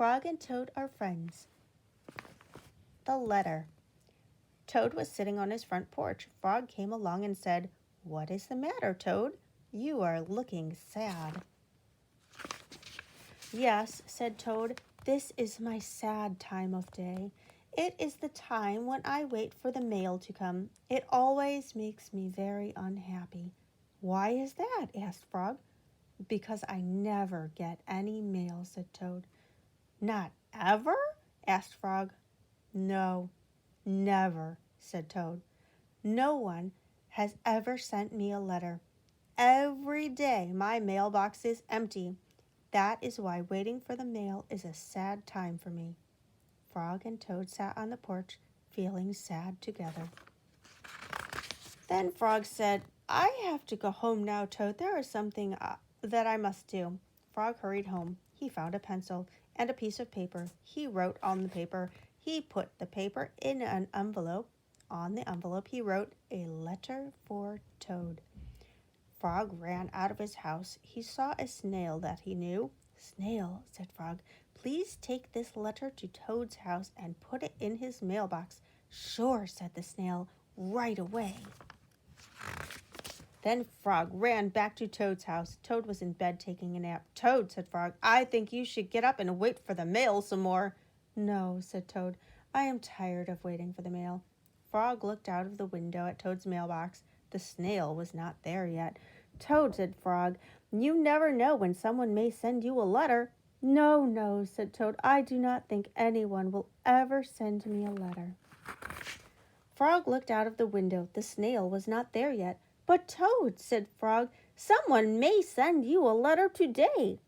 Frog and Toad are friends. The letter. Toad was sitting on his front porch. Frog came along and said, "What is the matter, Toad? You are looking sad." "Yes," said Toad, "this is my sad time of day. It is the time when I wait for the mail to come. It always makes me very unhappy." "Why is that?" asked Frog. "Because I never get any mail," said Toad. "Not ever?" asked Frog. "No, never," said Toad. "No one has ever sent me a letter. Every day my mailbox is empty. That is why waiting for the mail is a sad time for me." Frog and Toad sat on the porch, feeling sad together. Then Frog said, "I have to go home now, Toad. There is something that I must do." Frog hurried home. He found a pencil and a piece of paper. He wrote on the paper. He put the paper in an envelope. On the envelope he wrote, "A letter for Toad." Frog ran out of his house. He saw a snail that he knew. "Snail," said Frog, "please take this letter to Toad's house and put it in his mailbox." "Sure," said the snail, "right away." Then Frog ran back to Toad's house. Toad was in bed taking a nap. "Toad," said Frog, "I think you should get up and wait for the mail some more." "No," said Toad, "I am tired of waiting for the mail." Frog looked out of the window at Toad's mailbox. The snail was not there yet. "Toad," said Frog, "you never know when someone may send you a letter." "No, no," said Toad, "I do not think anyone will ever send me a letter." Frog looked out of the window. The snail was not there yet. "But Toad," said Frog, "someone may send you a letter today."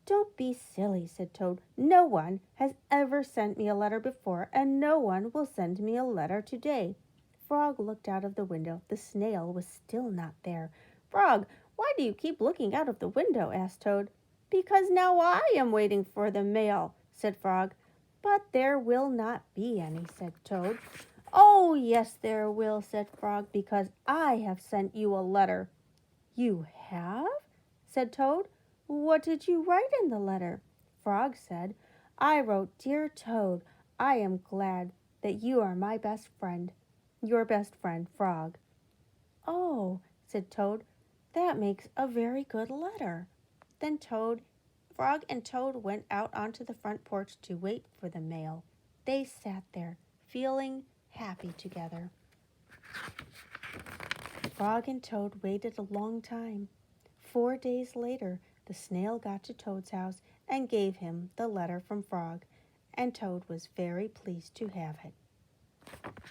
"Don't be silly," said Toad. "No one has ever sent me a letter before, and no one will send me a letter today." Frog looked out of the window. The snail was still not there. "Frog, why do you keep looking out of the window?" asked Toad. "Because now I am waiting for the mail," said Frog. "But there will not be any," said Toad. "Oh, yes, there will," said Frog, "because I have sent you a letter." "You have?" said Toad. "What did you write in the letter?" Frog said, "I wrote, 'Dear Toad, I am glad that you are my best friend. Your best friend, Frog.'" "Oh," said Toad, "that makes a very good letter." Then Frog and Toad went out onto the front porch to wait for the mail. They sat there, feeling happy together. Frog and Toad waited a long time. 4 days later, the snail got to Toad's house and gave him the letter from Frog, and Toad was very pleased to have it.